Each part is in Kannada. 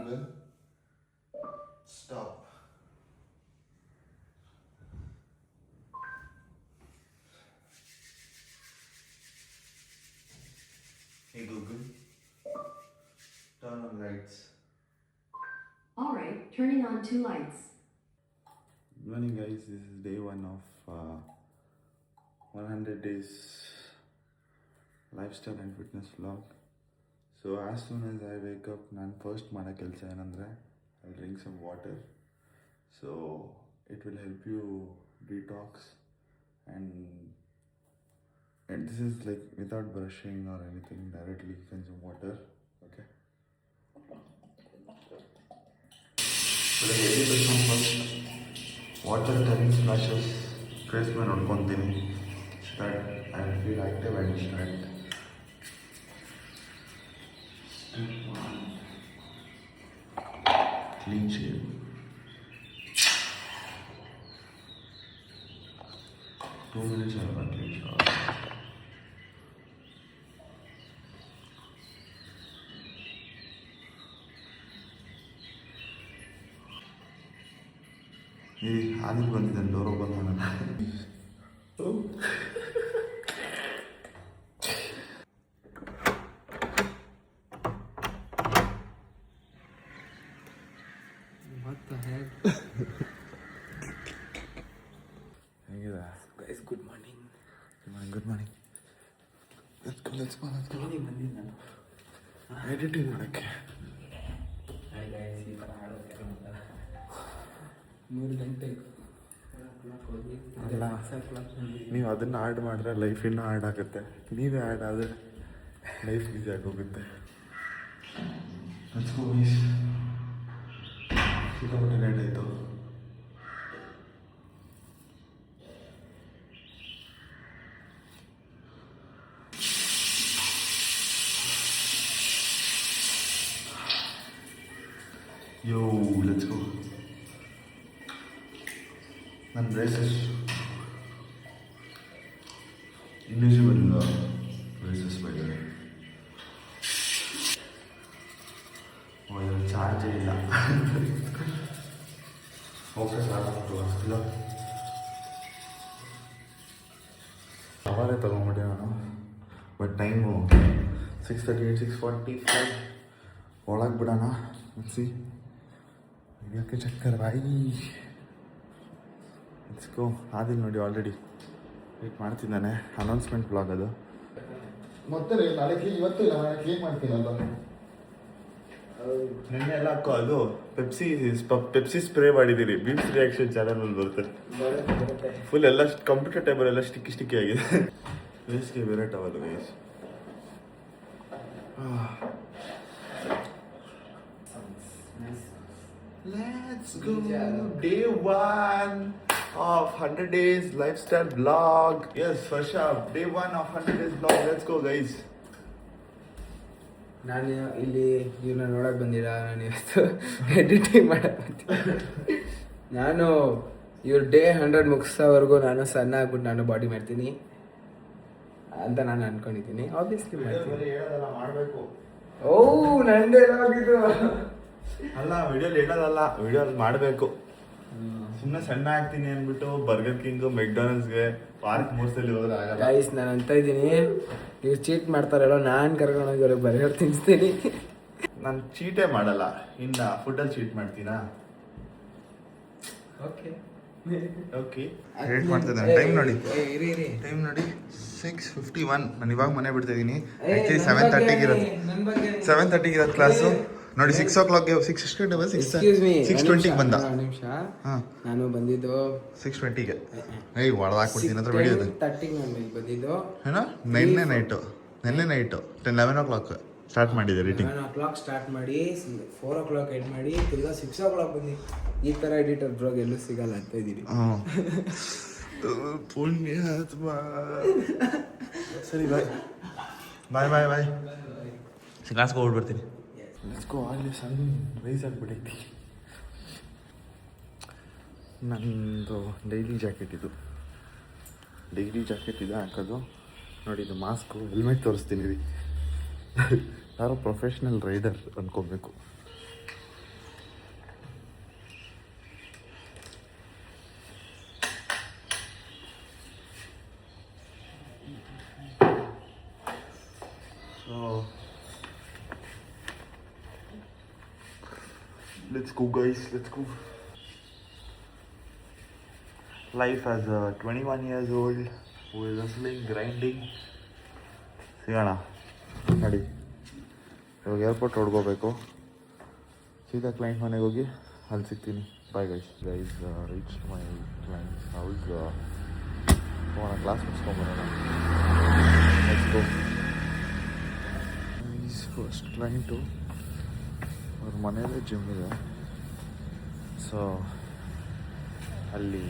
angle. Stop. Hey Google, turn on lights. Alright, turning on 2 lights. Good morning guys, this is day 1 of 100 days lifestyle and fitness vlog. So as soon as I wake up, ನಾನು ಫಸ್ಟ್ ಮಾಡೋ ಕೆಲಸ ಏನಂದರೆ I'll drink some water. So it will help you detox and this is like without brushing or anything, directly consume water. Okay. So like every person first water 10 splashes face ಮೇಲೆ ನೋಡ್ಕೊತೀನಿ so that I feel active and start. Step 1, clean shave. 2 minutes I have clean shower. Adil ಬಂದಿದ್ದಾನೆ, ಡೋರ್ ಓಪನ್ ಮಾಡೋಣ. ಹೇಗಿದೆ guys? Good morning. Good morning. Let's go ಬಂದಿದ್ದೀನಿ ನಾನು ಎಡಿಟಿಂಗ್ ಮಾಡೋಕ್ಕೆ. 3 ಗಂಟೆ ಅಲ್ಲ, ನೀವು ಅದನ್ನು ಆ್ಯಡ್ ಮಾಡಿದ್ರೆ ಲೈಫ್ ಇನ್ನೂ ಆ್ಯಡ್ ಆಗುತ್ತೆ. ನೀವೇ ಆ್ಯಡ್ ಆದರೆ ಲೈಫ್ ಈಸಿ ಆಗೋಗುತ್ತೆ. ಸಿಕ್ಕಾಪಟ್ಟೆ ಲೇಟ್ ಆಯಿತು. ಯೋ ಲೆಟ್ಸ್ ಗೋ. ನನ್ನ ಬ್ರೇಸಸ್ ಇನ್ವಿಸಿಬಲ್ ಬ್ರೇಸಸ್ ಬೈದರೆ ಚಾರ್ಜೇ ಇಲ್ಲ. ಫೋಕಸ್ ಆಗ್ಬಿಟ್ಟು ಅಷ್ಟಿಲ್ಲ. ಅವಾಗಲೇ ತೊಗೊಂಬಿಟ್ಟೆ ನಾನು. ಬಟ್ ಟೈಮು 6:38, 6:45 ಒಳಗೆ ಬಿಡೋಣ. ಸಿ ಹಿಡಿಯೋಕ್ಕೆ ಚಕ್ಕರ್ ಬಾಯಿ. ಇಟ್ಸ್ಕೋ. ಆದಿಲ್ ನೋಡಿ ಆಲ್ರೆಡಿ ವೇಟ್ ಮಾಡ್ತಿದ್ದಾನೆ. ಅನೌನ್ಸ್ಮೆಂಟ್ ಬ್ಲಾಗ್ ಅದು. ಮತ್ತೆ ನಾಳೆ ಇವತ್ತು ಇಲ್ಲ, ನಾಳೆ ಕ್ಲೀನ್ ಮಾಡ್ತೀನಲ್ಲ. ನೆನ್ನೆ ಎಲ್ಲ ಹಾಕೋ. ಅದು ಪೆಪ್ಸಿ ಸ್ಪ್ರೇ ಮಾಡಿದ್ದೀರಿ. ಬೀಮ್ಸ್ ರಿಯಾಕ್ಷನ್ ಚಾನಲಲ್ಲಿ ಬರುತ್ತೆ. ಫುಲ್ ಎಲ್ಲ ಕಂಪ್ಯೂಟರ್ ಟೇಬಲ್ ಎಲ್ಲ ಸ್ಟಿಕ್ಕಿ ಆಗಿದೆ. ವೇಸ್ಗೆ ಬೇರೆ ಟವಲ್ ವೇಸ್. Let's go. Day 1 of 100 days lifestyle vlog. Yes, for sure. Day 1 of 100 days vlog. Let's go guys. ನಾನು ಇಲ್ಲಿ ಇವ್ರನ್ನ ನೋಡಕ್ಕೆ ಬಂದಿಲ್ಲ. ನಾನು ಇವತ್ತು ಎಡಿಟಿಂಗ್ ಮಾಡಕ್ಕೆ ಬಂದಿದ್ದೆ. ನಾನು ಇವ್ರ ಡೇ 100 ಮುಗಿಸೋವರೆಗೂ ನಾನು ಸಣ್ಣ ಆಗ್ಬಿಟ್ಟು ನಾನು ಬಾಡಿ ಮಾಡ್ತೀನಿ ಅಂತ ನಾನು ಅನ್ಕೊಂಡಿದ್ದೀನಿ. ಆಬ್ವಿಯಸ್ಲಿ ಮಾಡ್ತೀನಿ. ಮಾಡಬೇಕು. ಓ ನಂದೇ ಆಗಿದ್ದು ಅಲ್ಲ, ವಿಡಿಯೋಲಿ ಹೇಳೋದಲ್ಲ, ವಿಡಿಯೋಲಿ ಮಾಡಬೇಕು. ಸುಮ್ಮನೆ ಸಣ್ಣ ಆಗ್ತೀನಿ ಅಂದ್ಬಿಟ್ಟು ಬರ್ಗರ್ ಕಿಂಗು, ಮೆಕ್ಡೊನಾಲ್ಡ್ಸ್ಗೆ, ಪಾರ್ಕ್ ಮೂರ್ಸಲ್ಲಿ ಹೋದ್ರೆ ಆಗಲ್ಲ. ಗೈಸ್ ನಾನು ಅಂತ ಇದ್ದೀನಿ, ಇವ್ರು ಚೀಟ್ ಮಾಡ್ತಾರಲ್ಲ, ನಾನು ಕರ್ಕೊಂಡೋಗಿ ಅವ್ರಿಗೆ ಬರ್ಗರ್ ತಿನ್ನಿಸ್ತೀನಿ. ನಾನು ಚೀಟೇ ಮಾಡಲ್ಲ, ಇನ್ನು ಫುಡ್ಡಲ್ಲಿ ಚೀಟ್ ಮಾಡ್ತೀನಾ? Okay okay. ವೇಟ್ ಮಾಡ್ತಿದ್ದಾನೆ. ಟೈಮ್ ನೋಡಿ 6:51. ನಾನು ಇವಾಗ ಮನೆ ಬಿಡ್ತಿದ್ದೀನಿ. ಆ್ಯಕ್ಚುಲಿ 7:30ಗೆ ಇರೋದು. 7:30ಗೆ ಇರೋದು ಕ್ಲಾಸು. ನೋಡಿ 6 o'clock 6:20 ಬಂದ. ನಿಮಿಷ ನಾನು ಬಂದಿದ್ದು 6:20ಗೆ. ಒಳದಾಕ್ಬಿಡ್ತೀನಿ ಹತ್ರ ವಿಡಿಯೋದು. 30ಗೆ ನಾನು ಬಂದಿದ್ದು. ಏನೋ ನಿನ್ನೆ ನೈಟು 11 o'clock ಸ್ಟಾರ್ಟ್ ಮಾಡಿದೆ ಎಡಿಟಿಂಗ್. 11 o'clock ಸ್ಟಾರ್ಟ್ ಮಾಡಿ 4 o'clock ಎಂಡ್ ಮಾಡಿ ತಿರ್ಗಾ 6 o'clock ಬಂದು ಈ ಥರ ಎಡಿಟರ್ ಬ್ಲಾಗ್ ಎಲ್ಲೂ ಸಿಗಲ್ಲ ಅಂತ ಇದ್ದೀನಿ. ಪುಣ್ಯಾತ್ಮ. ಸರಿ ಬಾಯ್ ಬಾಯ್ ಬಾಯ್ ಬಾಯ್. ಕ್ಲಾಸ್ಗೆ ಹೋಗ್ಬಿಡ್ತೀನಿ. ಲೆಟ್ಸ್ಗೋ. ಆಗಲಿ ಸನ್ ರೈಸ್ ಆಗಿಬಿಟ್ಟೈತಿ. ನನ್ನದು ಡೈಲಿ ಜಾಕೆಟ್ ಇದು ಹಾಕೋದು ನೋಡಿ. ಇದು ಮಾಸ್ಕು, ಹೆಲ್ಮೆಟ್ ತೋರಿಸ್ತೀನಿ ರೀ. ಯಾರೋ ಪ್ರೊಫೆಷ್ನಲ್ ರೈಡರ್ ಅಂದ್ಕೋಬೇಕು. Let's go, guys. Let's go. Life as a 21 years old who is hustling, grinding. ಸಿಗೋಣ ನೋಡಿ. ಇವಾಗ ಏರ್ಪೋರ್ಟ್ ಹೊಡ್ಕೋಬೇಕು. ಸೀದಾ ಕ್ಲೈಂಟ್ ಮನೆಗೆ ಹೋಗಿ ಅಲ್ಲಿ ಸಿಗ್ತೀನಿ. Bye guys. Reach my clients house. ಹೋಗೋಣ, ಕ್ಲಾಸ್ ಮುಗಿಸ್ಕೊಂಬರೋಣ. Let's go. ಫಸ್ಟ್ ಕ್ಲೈಂಟು ಅವ್ರ ಮನೆಯಲ್ಲೇ ಜಿಮ್ ಇದೆ. ಸೊ ಅಲ್ಲಿ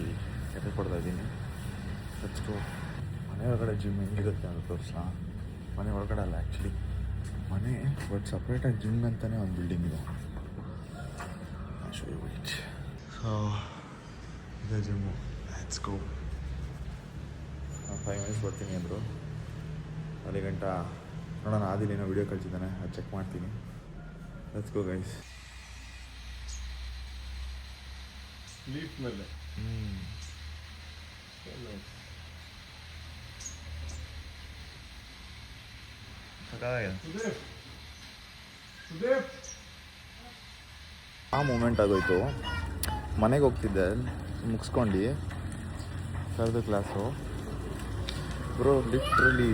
ಎದೆ ಕೊಡ್ತಾ ಇದ್ದೀನಿ. Let's go. ಮನೆ ಒಳಗಡೆ ಜಿಮ್ ಹೆಂಗಿರುತ್ತೆ ಅಂತ ತೋರಿಸೋಣ. ಮನೆ ಒಳಗಡೆ ಅಲ್ಲ ಆ್ಯಕ್ಚುಲಿ ಮನೆ, ಬಟ್ ಸಪ್ರೇಟಾಗಿ ಜಿಮ್ ಅಂತಲೇ ಒಂದು ಬಿಲ್ಡಿಂಗ್ ಇದೆ. ಸೊ ಇದೆ ಜಿಮ್ಮು. Let's go. 5 ಮಿನಿಟ್ಸ್ ಬರ್ತೀನಿ ಅಂದರು. ಅಲ್ಲಿ ಗಂಟ ನೋಡೋಣ. ಆದಿಲೇನೋ ವೀಡಿಯೋ ಕಳಿಸಿದ್ದಾನೆ, ಅದು ಚೆಕ್ ಮಾಡ್ತೀನಿ. Let's go guys. ಲೀಫ್ ಮೇಲೆ ಆ ಮೂಮೆಂಟ್ ಆಗೋಯ್ತು. ಮನೆಗೆ ಹೋಗ್ತಿದ್ದೆ, ಮುಗಿಸ್ಕೊಂಡು ಕರೆದು ಕ್ಲಾಸು. ಬ್ರೋ ಲಿಟ್ರಲಿ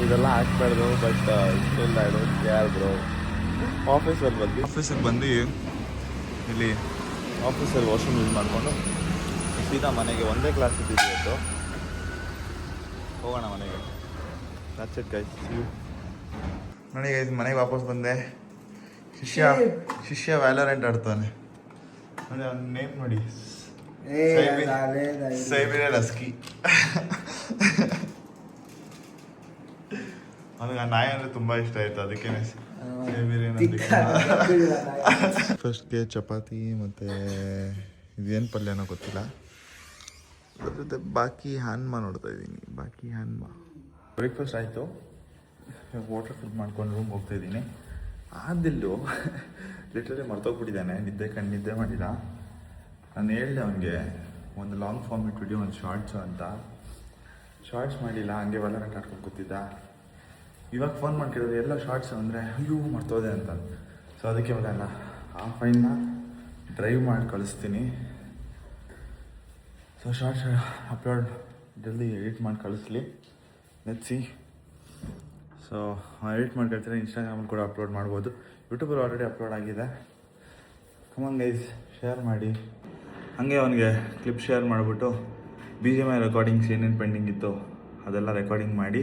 ಇದೆಲ್ಲ ಹಾಕ್ಬಾರ್ದು, but still I don't care bro. ಆಫೀಸಿಗೆ ಬಂದು ಇಲ್ಲಿ ಆಫೀಸಲ್ಲಿ ವಾಶ್ರೂಮ್ ಯೂಸ್ ಮಾಡಿಕೊಂಡು ಸೀದಾ ಮನೆಗೆ. ಒಂದೇ ಕ್ಲಾಸ್ ಇದ್ದಿದ್ದು. ಹೋಗೋಣ ಮನೆಗೆ. That's it guys. ನೋಡಿ ಗೈಸ್, ಮನೆಗೆ ವಾಪಸ್ ಬಂದೆ. ಶಿಷ್ಯ ವ್ಯಾಲರೆಂಟ್ ಆಡ್ತಾನೆ ನೋಡಿ. ಅವ್ನ ನೇಮ್ ನೋಡಿ, ಸೈಬೀರಿಯನ್ ಹಸ್ಕಿ. ಅವನಿಗೆ ಆ ನಾಯಿ ಅಂದರೆ ತುಂಬ ಇಷ್ಟ ಆಯಿತು, ಅದಕ್ಕೆ ಸೈಬೀರಿಯನ್. ಫಸ್ಟ್ಗೆ ಚಪಾತಿ ಮತ್ತು ಇದೇನು ಪಲ್ಯನೋ ಗೊತ್ತಿಲ್ಲ. ಅದ್ರ ಜೊತೆ ಬಾಕಿ ಹನ್ಮ ನೋಡ್ತಾ ಇದ್ದೀನಿ. ಬಾಕಿ ಹನ್ಮ. ಬ್ರೇಕ್ಫಾಸ್ಟ್ ಆಯಿತು. ವಾಟರ್ ಫಿಲ್ ಮಾಡ್ಕೊಂಡು ರೂಮ್ ಹೋಗ್ತಾಯಿದ್ದೀನಿ. ಆದಿಲ್ಲು ಲಿಟ್ರಲಿ ಮರ್ತೋಗ್ಬಿಟ್ಟಿದ್ದಾನೆ. ನಿದ್ದೆ ಮಾಡಿಲ್ಲ. ನಾನು ಹೇಳಿದೆ ಅವನಿಗೆ ಒಂದು ಲಾಂಗ್ ಫಾರ್ಮೆಟ್ ವಿಡಿಯೋ, ಒಂದು ಶಾರ್ಟ್ಸು ಅಂತ. ಶಾರ್ಟ್ಸ್ ಮಾಡಿಲ್ಲ, ಹಂಗೆ ವ್ಯಾಲರೆಂಟ್ ಆಡ್ಕೊಂಡು ಕೂತಿದ್ದ. ಇವಾಗ ಫೋನ್ ಮಾಡಿ ಕೇಳಿದ್ರೆ ಎಲ್ಲ ಶಾರ್ಟ್ಸ್ ಅಂದರೆ ಅಯ್ಯೋ ಮರ್ತೋದೆ ಅಂತ. ಸೊ ಅದಕ್ಕೆ ಇವಾಗ ಆ ಫೈಲ್ನ ಡ್ರೈವ್ ಮಾಡಿ ಕಳಿಸ್ತೀನಿ. ಸೊ ಶಾರ್ಟ್ಸ್ ಅಪ್ಲೋಡ್ ಜಲ್ದಿ ಎಡಿಟ್ ಮಾಡಿ ಕಳಿಸ್ಲಿ. Let's see. ಸೊ ಎಡಿಟ್ ಮಾಡಿ ಕಳಿಸಿದ್ರೆ ಇನ್ಸ್ಟಾಗ್ರಾಮಲ್ಲಿ ಕೂಡ ಅಪ್ಲೋಡ್ ಮಾಡ್ಬೋದು. ಯೂಟ್ಯೂಬಲ್ಲಿ ಆಲ್ರೆಡಿ ಅಪ್ಲೋಡ್ ಆಗಿದೆ. ಕಮಾನ್ ಗೈಸ್, ಶೇರ್ ಮಾಡಿ. ಹಾಗೆ ಅವನಿಗೆ ಕ್ಲಿಪ್ ಶೇರ್ ಮಾಡಿಬಿಟ್ಟು BGMI ರೆಕಾರ್ಡಿಂಗ್ಸ್ ಏನೇನು ಪೆಂಡಿಂಗ್ ಇತ್ತು ಅದೆಲ್ಲ ರೆಕಾರ್ಡಿಂಗ್ ಮಾಡಿ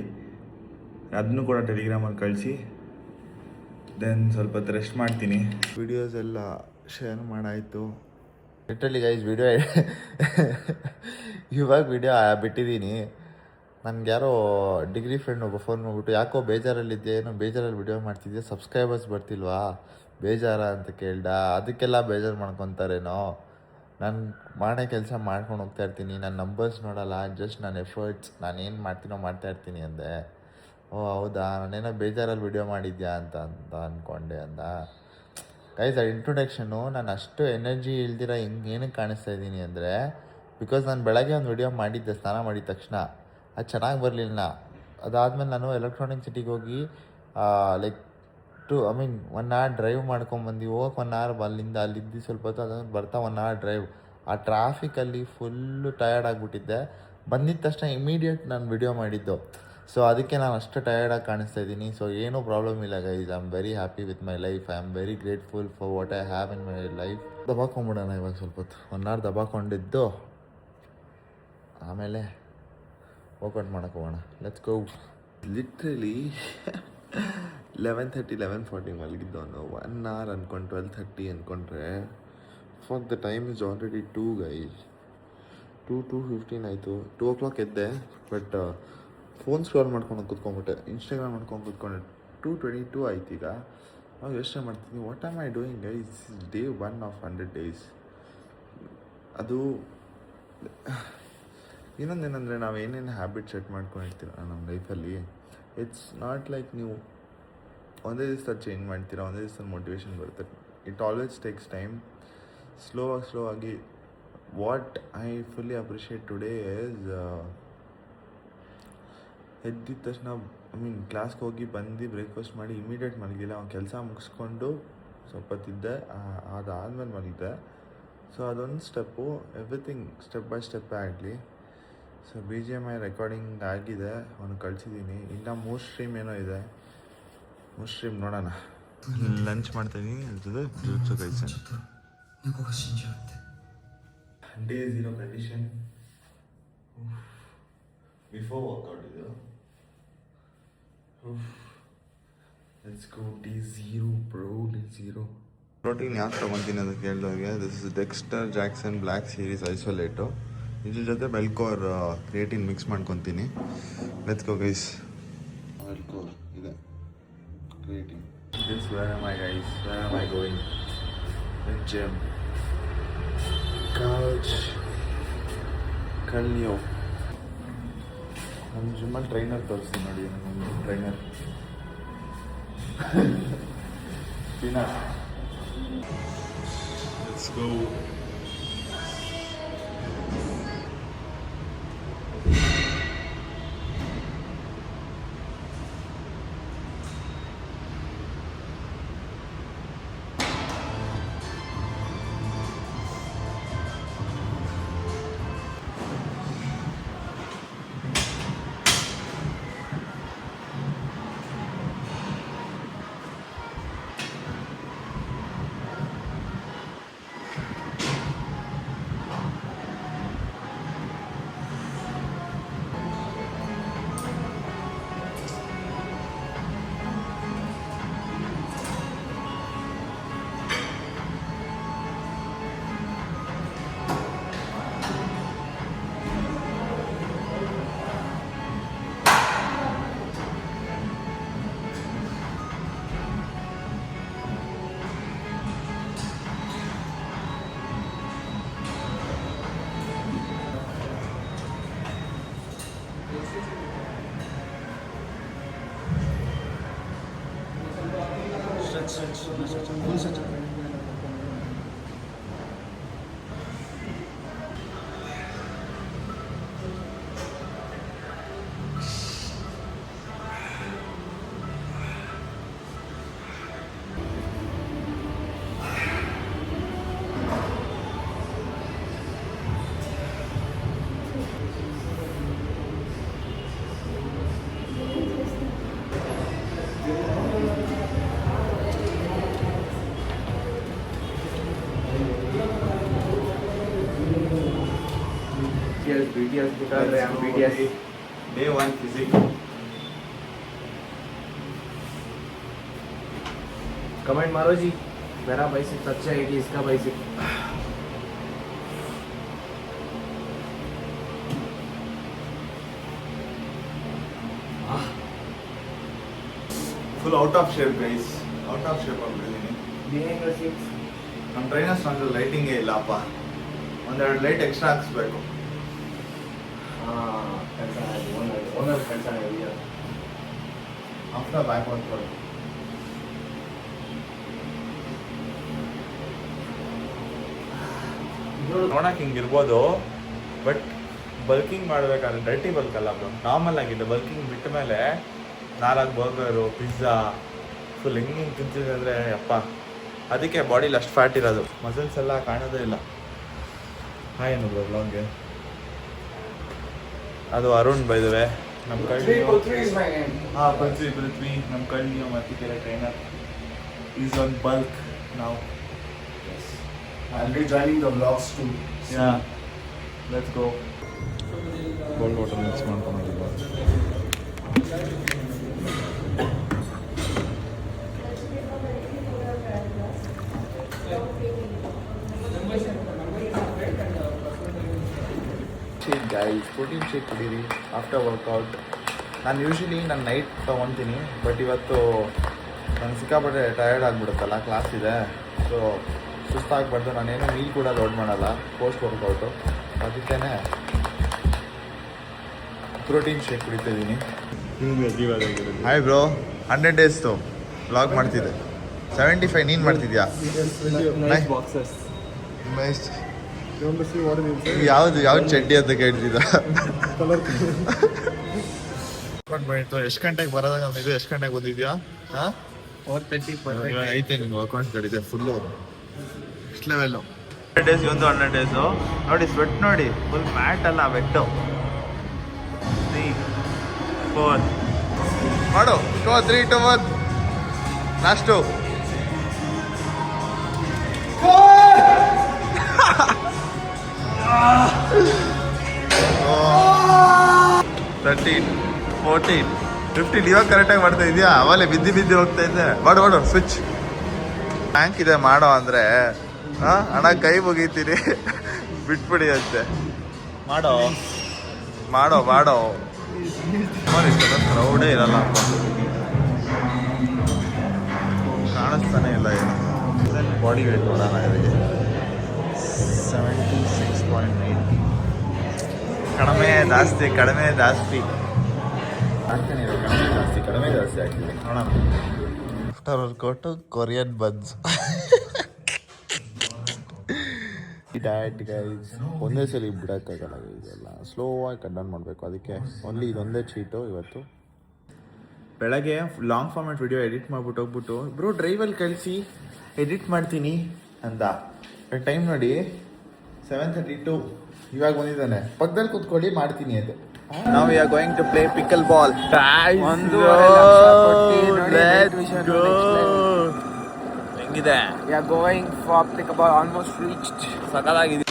ಅದನ್ನು ಕೂಡ ಟೆಲಿಗ್ರಾಮಲ್ಲಿ ಕಳಿಸಿ. ದೆನ್ ಸ್ವಲ್ಪ ಹೊತ್ತು ರೆಸ್ಟ್ ಮಾಡ್ತೀನಿ. ವಿಡಿಯೋಸ್ ಎಲ್ಲ ಶೇರ್ ಮಾಡಾಯಿತು. ಲಿಟ್ರಲಿ ಗೈಸ್ ವಿಡಿಯೋ ಇವಾಗ ವಿಡಿಯೋ ಬಿಟ್ಟಿದ್ದೀನಿ. ನನಗೆ ಯಾರೋ ಡಿಗ್ರಿ ಫ್ರೆಂಡ್ ಒಬ್ಬ ಫೋನ್ ಮಾಡಿಬಿಟ್ಟು, ಯಾಕೋ ಬೇಜಾರಲ್ಲಿದ್ದೆ, ಏನೋ ಬೇಜಾರಲ್ಲಿ ವಿಡಿಯೋ ಮಾಡ್ತಿದ್ದೆ, ಸಬ್ಸ್ಕ್ರೈಬರ್ಸ್ ಬರ್ತಿಲ್ವಾ, ಬೇಜಾರ ಅಂತ ಕೇಳ್ದ. ಅದಕ್ಕೆಲ್ಲ ಬೇಜಾರು ಮಾಡ್ಕೊತಾರೇನೋ. ನಾನು ಮಾಡೋ ಕೆಲಸ ಮಾಡ್ಕೊಂಡು ಹೋಗ್ತಾ ಇರ್ತೀನಿ. ನಾನು ನಂಬರ್ಸ್ ನೋಡೋಲ್ಲ, ಜಸ್ಟ್ ನನ್ನ ಎಫರ್ಟ್ಸ್, ನಾನೇನು ಮಾಡ್ತೀನೋ ಮಾಡ್ತಾಯಿರ್ತೀನಿ ಅಂದೆ. ಓ ಹೌದಾ, ನಾನೇನೋ ಬೇಜಾರಲ್ಲಿ ವಿಡಿಯೋ ಮಾಡಿದ್ಯಾ ಅಂತ ಅಂದ್ಕೊಂಡೆ ಅಂದ. ಗೈಸ್ ಆ ಇಂಟ್ರೊಡಕ್ಷನು ನಾನು ಅಷ್ಟು ಎನರ್ಜಿ ಇಲ್ದಿರ ಏನಕ್ಕೆ ಕಾಣಿಸ್ತಾ ಇದ್ದೀನಿ ಅಂದರೆ, ಬಿಕಾಸ್ ನಾನು ಬೆಳಗ್ಗೆ ಒಂದು ವಿಡಿಯೋ ಮಾಡಿದ್ದೆ ಸ್ನಾನ ಮಾಡಿದ ತಕ್ಷಣ. ಅದು ಚೆನ್ನಾಗಿ ಬರಲಿಲ್ಲ. ಅದಾದಮೇಲೆ ನಾನು ಎಲೆಕ್ಟ್ರಾನಿಕ್ ಸಿಟಿಗೆ ಹೋಗಿ ಲೈಕ್ 1 hour ಡ್ರೈವ್ ಮಾಡ್ಕೊಂಬಂದು ಹೋಗಕ್ಕೆ 1 hour ಅಲ್ಲಿದ್ದು ಸ್ವಲ್ಪ ಹೊತ್ತು, ಅದಾದ್ಮೇಲೆ ಬರ್ತಾ 1 hour ಡ್ರೈವ್. ಆ ಟ್ರಾಫಿಕಲ್ಲಿ ಫುಲ್ಲು ಟಯರ್ಡ್ ಆಗಿಬಿಟ್ಟಿದ್ದೆ. ಬಂದಿದ್ದ ತಕ್ಷಣ ಇಮಿಡಿಯೇಟ್ ನಾನು ವಿಡಿಯೋ ಮಾಡಿದ್ದು. ಸೊ ಅದಕ್ಕೆ ನಾನು ಅಷ್ಟು ಟಯರ್ಡಾಗಿ ಕಾಣಿಸ್ತಾ ಇದ್ದೀನಿ. ಸೊ ಏನೂ ಪ್ರಾಬ್ಲಮ್ ಇಲ್ಲ guys. I am very happy with my life. I am very grateful for what I have in my life. ದಬಾಕೊಂಬಿಡೋಣ ಇವಾಗ ಸ್ವಲ್ಪ ಹೊತ್ತು. 1 hour ದಬಾಕೊಂಡಿದ್ದು ಆಮೇಲೆ ವರ್ಕೌಟ್ ಮಾಡೋಕೆ ಹೋಗೋಣ. Let's go. ಲಿಟ್ರಲಿ 11:30 11:40 ಮಲಗಿದ್ದವನು. 1 hour ಅಂದ್ಕೊಂಡು 12:30 ಅಂದ್ಕೊಂಡ್ರೆ for the time is already 2 guys. 2:15 ಆಯಿತು. 2 o'clock ಎದ್ದೆ. ಬಟ್ ಫೋನ್ ಸ್ಕ್ರಾಲ್ ಮಾಡ್ಕೊಂಡು ಕೂತ್ಕೊಂಡ್ಬಿಟ್ಟೆ, ಇನ್ಸ್ಟಾಗ್ರಾಮ್ ಮಾಡ್ಕೊಂಡು ಕೂತ್ಕೊಂಡೆ. 2:22 ಆಯ್ತು. ಈಗ ಅವಾಗ ಯೋಚನೆ ಮಾಡ್ತೀನಿ, what am I doing guys. Day 1 of 100 days. ಅದು ಇನ್ನೊಂದೇನೆಂದರೆ, ನಾವು ಏನೇನು ಹ್ಯಾಬಿಟ್ ಸೆಟ್ ಮಾಡ್ಕೊಂಡಿರ್ತೀರ ನಮ್ಮ ಲೈಫಲ್ಲಿ, ಇಟ್ಸ್ ನಾಟ್ ಲೈಕ್ ನೀವು ಒಂದೇ ದಿವಸ ಚೇಂಜ್ ಮಾಡ್ತೀರಾ, ಒಂದೇ ದಿವಸ ಮೋಟಿವೇಶನ್ ಬರುತ್ತೆ. It always takes time. Slow ಆಗಿ what I fully appreciate today is ಎದ್ದಿದ ತಕ್ಷಣ ಕ್ಲಾಸ್ಗೆ ಹೋಗಿ ಬಂದು ಬ್ರೇಕ್ಫಾಸ್ಟ್ ಮಾಡಿ ಇಮಿಡಿಯೇಟ್ ಮಲಗಿಲ್ಲ. ಅವ್ನು ಕೆಲಸ ಮುಗಿಸ್ಕೊಂಡು ಸ್ವಲ್ಪ ತಿದ್ದೆ, ಅದಾದಮೇಲೆ ಮಲಗಿದೆ. ಸೊ ಅದೊಂದು ಸ್ಟೆಪ್ಪು, ಎವ್ರಿಥಿಂಗ್ ಸ್ಟೆಪ್ ಬೈ ಸ್ಟೆಪ್ಪೇ ಆಗಲಿ. ಸೊ BGMI ರೆಕಾರ್ಡಿಂಗ್ ಆಗಿದೆ, ಅವನು ಕಳಿಸಿದ್ದೀನಿ. ಇನ್ನು 3 ಸ್ಟ್ರೀಮ್ ಏನೋ ಇದೆ, 3 ಸ್ಟ್ರೀಮ್ ನೋಡೋಣ. ಲಂಚ್ ಮಾಡ್ತಾಯಿದ್ದೀನಿ, ಅದ್ರ ಜೊತೆ ಕೈಸ ಡೇ 0 ಕಂಡೀಷನ್ ಬಿಫೋರ್ ವರ್ಕೌಟ್ ಇದು. Let's go D0 bro, D0. Protein ಯಾಕೆ ತೊಗೊತೀನಿ ಅಂತ ಕೇಳಿದವ್ರಿಗೆ, this is Dexter Jackson black series isolate. ಇದ್ರ ಜೊತೆ ಮೆಲ್ಕೋರ್ ಕ್ರಿಯೇಟಿನ್ ಮಿಕ್ಸ್ ಮಾಡ್ಕೊತೀನಿ. Let's go guys. ಮೆಲ್ಕೋರ್ ಇದೆ, creatine. This where am I guys, where am I going? The gym, ಕೌಚ್, ಕಲ್ಯೋ. ನಮ್ಮ ಜಿಮ್ಮಲ್ಲಿ ಟ್ರೈನರ್ ತೋರಿಸ್ತೀನಿ ನೋಡಿ, ನಮ್ಮ trainer Tina. Let's go. BTS because I am BTS. Day 1 physics. Comment मारो जी, मेरा बाइसेप अच्छा है कि इसका bicep? Full out of shape guys, out of shape ಆಗ್ಬಿಟ್ಟಿದ್ದೀನಿ. Behind the scenes. ನಮ್ಮ ಟ್ರೈನರ್ಸ್ ಅಂದ್ರೆ ಲೈಟಿಂಗೇ ಇಲ್ಲಪ್ಪ, ಒಂದೆರಡು ಲೈಟ್ ಎಕ್ಸ್ಟ್ರಾ ಹಾಕ್ಸ್ಬೇಕು. ಓನರ್ ಕೆಲಸ ಇದೆಯಾ? ಆಫ್ಟರ್ ಬ್ಯಾಕ್ ವರ್ಕೌಟ್ ನೋಡಕ್ಕೆ ಹಿಂಗಿರ್ಬೋದು, ಬಟ್ ಬಲ್ಕಿಂಗ್ ಮಾಡಬೇಕಾದ್ರೆ ಡರ್ಟಿ ಬಲ್ಕ್ ಅಲ್ಲ ಬ್ರೋ, ನಾರ್ಮಲ್ ಆಗಿದೆ. ಬಲ್ಕಿಂಗ್ ಬಿಟ್ಟ ಮೇಲೆ 4 ಬರ್ಗರು, ಪಿಜ್ಜಾ ಫುಲ್ ಹಿಂಗೆ ತಿಂತಿದೆ ಅಂದರೆ ಅಪ್ಪ, ಅದಕ್ಕೆ ಬಾಡಿಲಿ ಅಷ್ಟು ಫ್ಯಾಟ್ ಇರೋದು, ಮಸಲ್ಸ್ ಎಲ್ಲ ಕಾಣೋದೇ ಇಲ್ಲ. ಹಾಯ್ ಏನು ಬ್ರೋ ಬ್ಲಾಗ್ಗೆ. ಅದು ಅರುಣ್ ಬೈದುವೆ, ನಮ್ಮ ಕಳ್ಳಿ. ಹಾಂ, ಪೃಥ್ವಿ ನಮ್ಮ ಕಳ್ಳಿ Mattikere trainer is on bulk ನಾವು. I'll be joining the vlogs too. Yeah, let's go. Cold water mix ಮಾಡ್ಕೊಂಡಿದ್ದೀವಿ. ಶೇಕ್ ಗೈಸ್, ಪ್ರೋಟೀನ್ ಶೇಕ್ ಕುಡೀರಿ ಆಫ್ಟರ್ ವರ್ಕೌಟ್. ನಾನು ಯೂಶ್ವಲಿ ನಾನು ನೈಟ್ ತೊಗೊತೀನಿ, ಬಟ್ ಇವತ್ತು ನಾನು ಸಿಕ್ಕಾಪಟ್ಟೆ ಟಯರ್ಡ್ ಆಗಿಬಿಡುತ್ತಲ್ಲ, ಕ್ಲಾಸ್ ಇದೆ. ಸೊ ಸುಸ್ತಾಗಬಾರ್ದು, ನಾನೇನು ಮೀಲ್ ಕೂಡ ಲೋಡ್ ಮಾಡಲ್ಲ ಪೋಸ್ಟ್ ವರ್ಕೌಟು, ಅದಕ್ಕೇ ಪ್ರೋಟೀನ್ ಶೇಕ್ ಕುಡಿತಿದ್ದೀನಿ. ಹಾಯ್ ಬ್ರೋ, 100 ಡೇಸ್ದು ವ್ಲಾಗ್ ಮಾಡ್ತಿದ್ದೆ. 75 ನೀನು ಮಾಡ್ತಿದ್ಯಾ? ಯಾವ್ದು ಚಡ್ಡಿ ಅಂತ ಕೇಳ್ತಿದ್ದ? ಎಷ್ಟು ಗಂಟೆಗೆ ಬರೋದಾಗ ಇದು ಎಷ್ಟು ಗಂಟೆಗೆ ಬಂದಿದ್ಯಾ? 4:30 ಇವಾಗ ಐತೆ ನಿಮ್ಗೆ ಅಕೌಂಟ್ ಕಡಿದೆ ಫುಲ್ಲು ಎಷ್ಟು ಲೆವೆಲ್ಲು 100 ಡೇಸ್ ಒಂದು 100 ಡೇಸು ನೋಡಿ ಸ್ವೆಟ್ ನೋಡಿ ಫುಲ್ ಮ್ಯಾಟ್ ಅಲ್ಲ ವೆಟ್ಟು 3 4 ಮಾಡು 2 3 2 1 ಲಾಸ್ಟು 13 14 15 ಇವಾಗ ಕರೆಕ್ಟಾಗಿ ಮಾಡ್ತಾ ಇದೆಯಾ? ಅವಲೇ ಬಿದ್ದು ಹೋಗ್ತಾ ಇದ್ದೆ. ಮಾಡು ಸ್ವಿಚ್ ಬ್ಯಾಂಕ್ ಇದೆ ಮಾಡೋ ಅಂದರೆ ಹಣ ಕೈ ಮುಗಿತೀನಿ ಬಿಟ್ಬಿಡಿ ಅಂತೆ. ಮಾಡೋ ಕ್ರೌಡೇ ಇರಲ್ಲ ಕಾಣಿಸ್ತಾನೆ ಇಲ್ಲ ಏನು. ಬಾಡಿ ವೇಟ್ ನೋಡೋಣ ಇವರಿಗೆ 76.8 ಕಡಿಮೆ ಜಾಸ್ತಿ ಆಗ್ತಾನೆ ಇದೆ. ಕಡಿಮೆ ಜಾಸ್ತಿ ಆಗ್ತಿದೆ ನೋಡೋಣ. After workout Korean buns diet guys ಒಂದೇ ಸಲ ಬಿಡೋಕ್ಕಾಗಲ್ಲ. ಇದೆಲ್ಲ ಸ್ಲೋ ಆಗಿ ಕಂಡೌನ್ ಮಾಡಬೇಕು. ಅದಕ್ಕೆ ಓನ್ಲಿ ಇದೊಂದೇ ಚೀಟು ಇವತ್ತು. ಬೆಳಗ್ಗೆ ಲಾಂಗ್ ಫಾರ್ಮೆಟ್ ವಿಡಿಯೋ ಎಡಿಟ್ ಮಾಡ್ಬಿಟ್ಟು ಹೋಗ್ಬಿಟ್ಟು ಬ್ರೋ ಡ್ರೈವಲ್ಲಿ ಕಳಿಸಿ ಎಡಿಟ್ ಮಾಡ್ತೀನಿ ಅಂದ. ಟೈಮ್ ನೋಡಿ 7:32 ಇವಾಗ ಬಂದಿದ್ದಾನೆ. ಪಕ್ಕದಲ್ಲಿ ಕೂತ್ಕೊಳ್ಳಿ ಮಾಡ್ತೀನಿ ಅದು. Now we are going to play pickle ball. ಹೆಂಗಿದೆ? We are going for pick ball, almost reached. ಸಕಲಾಗಿದೆ.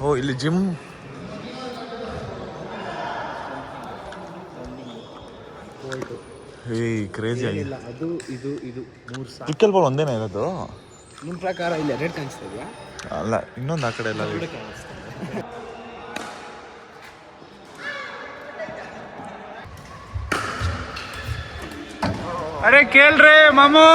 ಓ ಇಲ್ಲಿ ಜಿಮ್ ಕ್ರೇಜಿ ಆಗಿದೆ. ಅದು ಇದು 3 ಸಾಕು. ಪಿಕ್ಕಲ್ ಬಾಲ್ ಒಂದೇನೇ ಇರೋದು? ನಿಮ್ಮ ಪ್ರಕಾರ ಇಲ್ಲಿ ರೆಡ್ ಕಾಣಿಸ್ತಾ ಇದೆಯಾ? ಅಲ್ಲ ಇನ್ನೊಂದು ಆ ಕಡೆ ಎಲ್ಲ ಅರೆ ಕೇಳ್ರಿ ಮಾಮು.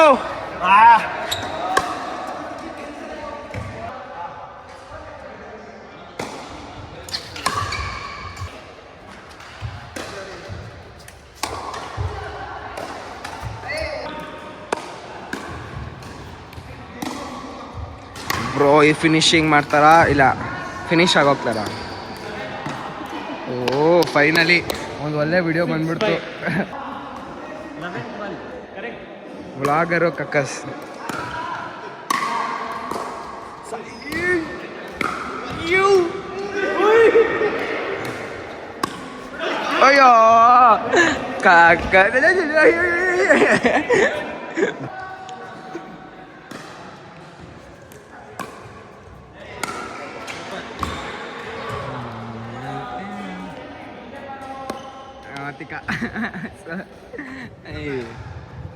ಬ್ರೋ ಈ ಫಿನಿಶಿಂಗ್ ಮಾಡ್ತಾರಾ ಇಲ್ಲ ಫಿನಿಶ್ ಆಗೋಗ್ತಾರಾ? ಓ ಫೈನಲಿ ಒಂದು ಒಳ್ಳೆ ವಿಡಿಯೋ ಬಂದ್ಬಿಡ್ತು. ವ್ಲಾಗರು ಕಕ್ಕಸ್. ಅಯ್ಯೋ ಕಕ್ಕ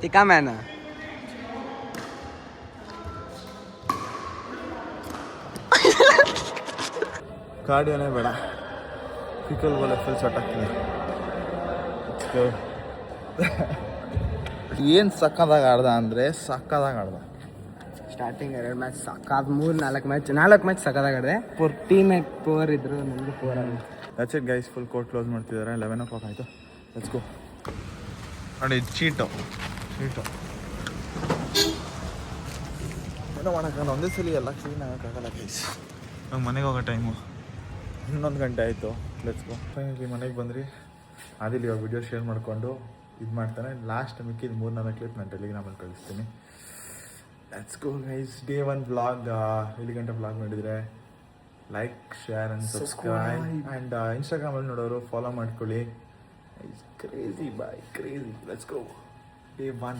tika mana? ಕಾರ್ಡಿಯೋನೇ ಬೇಡ, ಪಿಕಲ್ ಬಾಲ್ ಫುಲ್ ಶಾಟ್ ಆಗ್ತೀನಿ. ಏನು ಸಕ್ಕದಾಗ ಆಡ್ದ ಅಂದರೆ ಸಕ್ಕದಾಗ ಆಡ್ದ. ಸ್ಟಾರ್ಟಿಂಗ್ 2 ಮ್ಯಾಚ್ ಸಾಕಾದ 4 ಮ್ಯಾಚ್ ಸಕ್ಕದಾಗ ಆಡಿದೆ. ಟೀಮ್ ಮೇಟ್ 4 ಇದ್ರು, ನನಗೆ 4 ಆಗಿದೆ. That's it guys. Full court close ಮಾಡ್ತಿದ್ದಾರೆ. 11 o'clock ಆಯಿತು. Let's go. ನೋಡಿ ಚೀಟು ಏನೋ ಮಾಡೋಕ್ಕಲ್ಲ, ಒಂದೇ ಸಲ ಎಲ್ಲ ಕ್ಲೀನ್ ಆಗೋಕ್ಕಾಗಲ್ಲ ಗೈಸ್. ನಂಗೆ ಮನೆಗೆ ಹೋಗೋ ಟೈಮು 11 ಗಂಟೆ ಆಯಿತು. Let's go. ಫೈನಲಿ ಮನೆಗೆ ಬಂದ್ರಿ. ಆದಿಲ್ ಇವಾಗ ವಿಡಿಯೋ ಶೇರ್ ಮಾಡಿಕೊಂಡು ಇದು ಮಾಡ್ತಾನೆ. ಲಾಸ್ಟ್ ಮಿಕ್ಕಿದ 3-4 ಕ್ಲಿಪ್ ನಾನು ಟೆಲಿಗ್ರಾಮಲ್ಲಿ ಕಳಿಸ್ತೀನಿ. Let's go guys. Day 1 vlog ಇಲ್ಲಿ ಗಂಟೆ ವ್ಲಾಗ್ ನೋಡಿದರೆ like, share and subscribe. And ಇನ್ಸ್ಟಾಗ್ರಾಮಲ್ಲಿ ನೋಡೋರು ಫಾಲೋ ಮಾಡ್ಕೊಳ್ಳಿ. Crazy boy crazy. Let's go. Day 1.